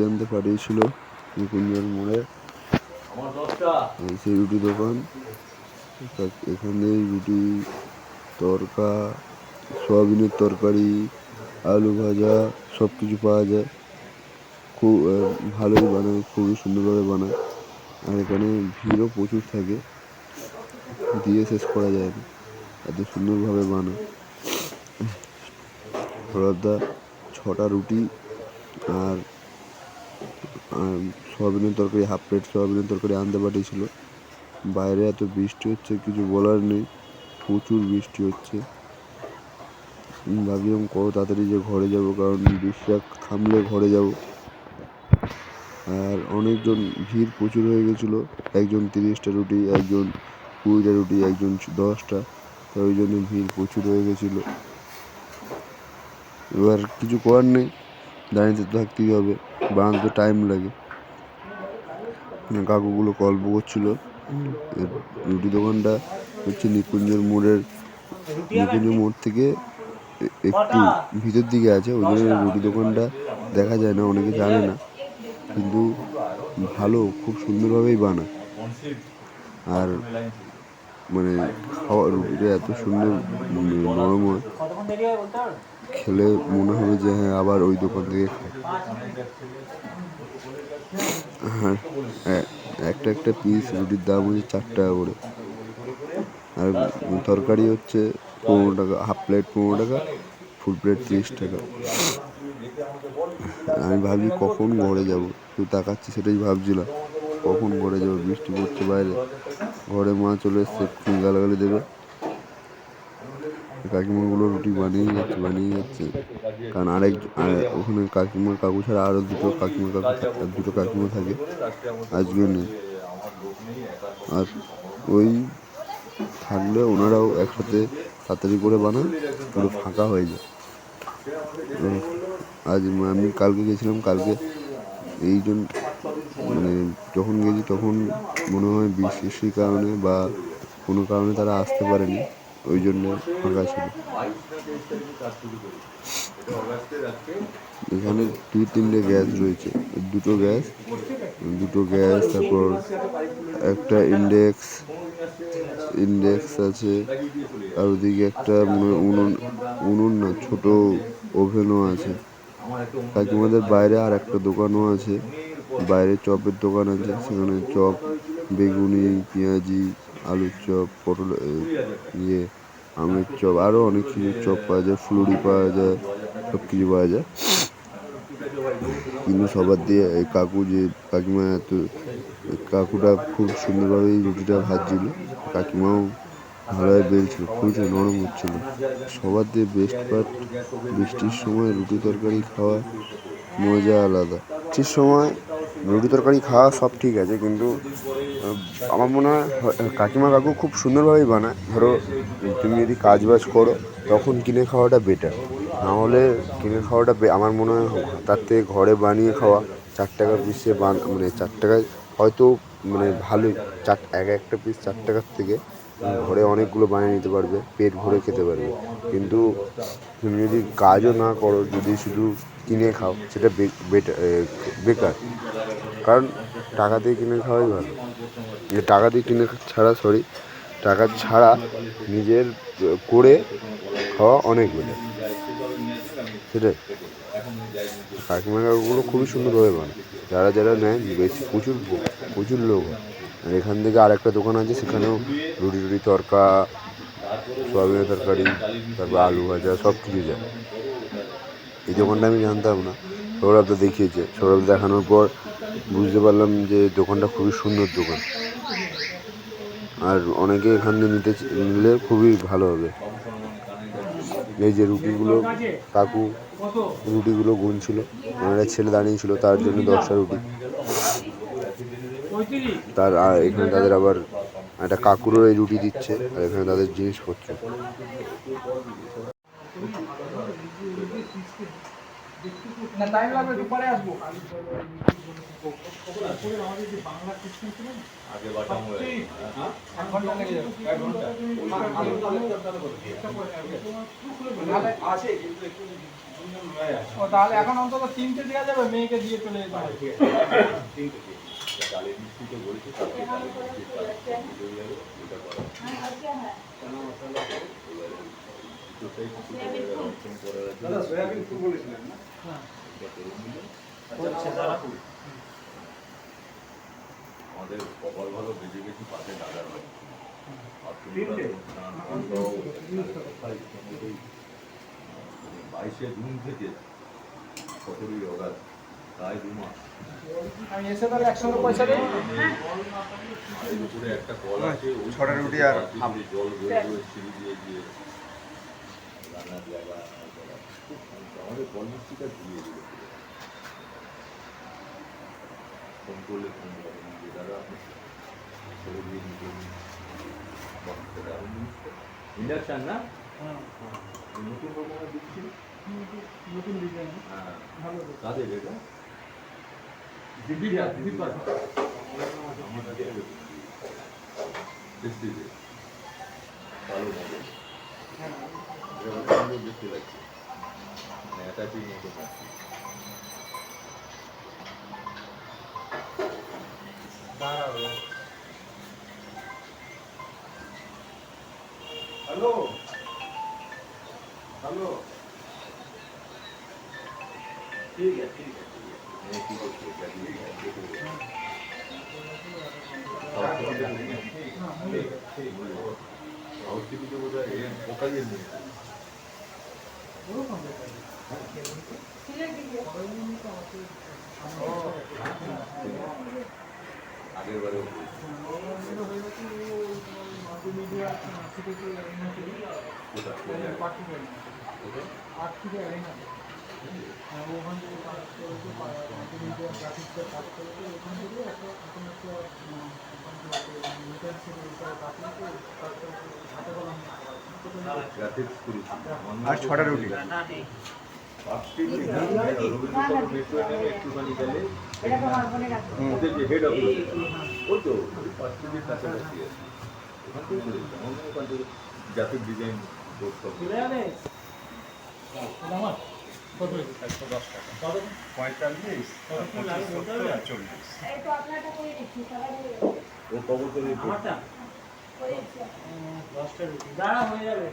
আনতে পাঠিয়েছিল নিকুঞ্জের মোড়ে। সেই রুটি দোকান, এখানে রুটি, তরকা, সয়াবিনের তরকারি, আলু ভাজা সব কিছু পাওয়া যায়। খুব ভালোই বানায়, খুবই সুন্দরভাবে বানায়। আর এখানে ভিড়ও প্রচুর থাকে, দিয়ে শেষ করা যায় না, এত সুন্দরভাবে বানায়। সৌরভদা 6টা রুটি আর সয়াবিনের তরকারি, হাফ প্লেট সয়াবিনের তরকারি আনতে পাঠিয়েছিল। বাইরে এত বৃষ্টি হচ্ছে, কিছু বলার নেই, প্রচুর বৃষ্টি হচ্ছে। ভাবছিলাম কত তাড়াতাড়ি যে ঘরে যাব, কারণ বৃষ্টি থামলে ঘরে যাব। আর অনেকজন, ভিড় প্রচুর হয়ে গেছিলো। একজন 30টা রুটি, একজন 20টা রুটি, একজন 10টা, তো ওই জন্য ভিড় প্রচুর হয়ে গেছিলো। এবার কিছু করার নেই, দাঁড়িয়ে থাকতেই হবে, বানাতে টাইম লাগে। কাকুগুলো গল্প করছিল। রুটি দোকানটা হচ্ছে নিকুঞ্জ মোড় থেকে একটু ভিতর দিকে আছে, ওই জন্য রুটি দোকানটা দেখা যায় না, অনেকে জানে না, কিন্তু ভালো, খুব সুন্দরভাবেই বানায়। আর মানে খাওয়া রুটিটা এত সুন্দর নরম হয়, খেলে মনে হবে যে হ্যাঁ আবার ওই দোকান থেকে খাই। হ্যাঁ, একটা পিস রুটির দাম হচ্ছে 4 টাকা করে। আর তরকারি হচ্ছে 15 টাকা, হাফ প্লেট 15 টাকা, ফুল প্লেট 30 টাকা। আমি ভাবছি কখন ঘরে যাব, শুধু তাকাচ্ছি, সেটাই ভাবছিলাম কখন ঘরে যাব। বৃষ্টি পড়ছে বাইরে, ঘরে মা চলে এসছে, এক্ষুনি গালাগালি দেবে। কাকিমাগুলো রুটি বানিয়ে যাচ্ছে, কারণ ওখানে কাকু ছাড়া আরও দুটো কাকিমা থাকে, আজকে নেই। আর ওই থাকলে ওনারাও একসাথে তাড়াতাড়ি করে বানান, পুরো ফাঁকা হয়ে যায়। আজ আমি কালকে গেছিলাম, কালকে এই জন্য মানে যখন গেছি তখন মনে হয় বৃষ্টির কারণে বা কোনো কারণে তারা আসতে পারেনি, ওই জন্য ফাঁকা ছিল। এখানে 2-3টে গ্যাস রয়েছে, দুটো গ্যাস, তারপর একটা ইন্ডেক্স আছে, আর ওদিকে একটা উনুন না, ছোট ওভেনও আছে। কাকিমাদের বাইরে আর একটা দোকানও আছে, বাইরে চপের দোকান আছে, সেখানে চপ, বেগুনি, পেঁয়াজি, আলুর চপ, পটল আমের চপ, আরও অনেক কিছু চপ পাওয়া যায়, ফুলুরি পাওয়া যায়, সব কিছু পাওয়া যায়। কিন্তু সবার দিয়ে কাকুটা খুব সুন্দরভাবে এই রুটিটা ভাজছিল, কাকিমাও ভালোভাবে বেলছিল, খুবই নরম হচ্ছিল। সবার দিয়ে বেস্ট পার্ট, বৃষ্টির সময় রুটি তরকারি খাওয়া মজা আলাদা। বৃষ্টির সময় রুটি তরকারি খাওয়া সব ঠিক আছে, কিন্তু আমার মনে হয় কাকু খুব সুন্দরভাবেই বানায়। ধরো তুমি যদি কাজ বাজ করো তখন কিনে খাওয়াটা বেটার, নাহলে কিনে খাওয়াটা আমার মনে হয় তার থেকে ঘরে বানিয়ে খাওয়া। 4 টাকা পিসে মানে 4 টাকায় হয়তো মানে ভালোই, একটা পিস 4 টাকার থেকে ঘরে অনেকগুলো বানিয়ে নিতে পারবে, পেট ভরে খেতে পারবে। কিন্তু তুমি যদি কাজও না করো, যদি শুধু কিনে খাও, সেটা বেকার। কারণ টাকা দিয়ে কিনে খাওয়াই ভালো। টাকা ছাড়া নিজের করে খাওয়া অনেক বেটার, সেটাই। কাকিমাগুলো খুবই সুন্দরভাবে বানায়, যারা নেয় বেশি, প্রচুর লোক হয়। আর এখান থেকে আরেকটা দোকান আছে, সেখানেও রুটি তরকা, সয়াবিনের তরকারি, তারপর আলু ভাজা সব কিছু যায়। এই দোকানটা আমি জানতাম না, সৌরভদা দেখিয়েছে। সৌরভদা দেখানোর পর বুঝতে পারলাম যে দোকানটা খুবই সুন্দর দোকান, আর অনেকে এখান থেকে নিলে খুবই ভালো হবে। এই যে কাকু রুটিগুলো গুনছিল, ওনারা ছেলে দাঁড়িয়েছিল, তার জন্য 10টা রুটি। এখানে তাদের আবার একটা কাকুরও এই রুটি দিচ্ছে, আর এখানে তাদের জিনিসপত্র। না টাইম লাগবে, একটু পরে আসবো। আগে বাটাম হয়ে 1 ঘন্টা লেগে যাবে। 1 ঘন্টা আছে কিন্তু একটু ও তাহলে এখন অন্তত 3টে দেওয়া যাবে, মেয়েকে দিয়ে চলে যেতে হবে। ডালের মিষ্টি তো বলেছি তারপরে ডালের মিষ্টি হয়ে যাবে এটা করা দুটোটাই কিছু রক্ষণ করার দাদা সয়াবিন ফুল বলেছিলেন না? হ্যাঁ আমাদের কপাল ভালো বেশি বেশি পাশে ডাকার হয় আর তিনটে? 22শে জুন থেকে 17ই অগাস্ট প্রায় 2 মাস। আমি এসে তাহলে একসঙ্গে পয়সা দেবো। আর এর উপরে একটা কল আছে ওই ছটা রুটি আর হাফ। জল বয়ে বয়ে সিঁড়ি দিয়ে গিয়ে রান্নার জায়গা খুব সমস্যা। আমাদের কল মিস্ত্রিটা ধুয়ে দিল ফোন করলে ফোন করেন যে দাদা আপনি ছেড়ে দিয়ে নিতে ইন্ডাকশান না নতুন রকমের দিচ্ছি নতুন ডিজাইন হ্যাঁ ভালো। কাদের এটা আমাদের ভালো মডেল দেখতে লাগছে অ্যাটাচিং মতো লাগছে। হ্যালো হ্যালো ঠিক আছে ঠিক আছে কি করছে হাউসকিপিংয়ে বোধ হয় পোকাইয়ের নেই আগের বারেও গ্রাফিক্স করেছি আর 6টা রুটি। একটুখানি গেলে ওদের যে হেড অফিস ওই তো ওই 5 কেজির কাছাকাছি আছে ওখান থেকে করেছি অন্য ওখান থেকে গ্রাফিক ডিজাইন কোর্স করতে আমার কত 110 টাকা 45 40। এই তো আপনারটা করে দিচ্ছি সবাই ও কবর করে 10টা রুটি দাঁড়া হয়ে যাবে।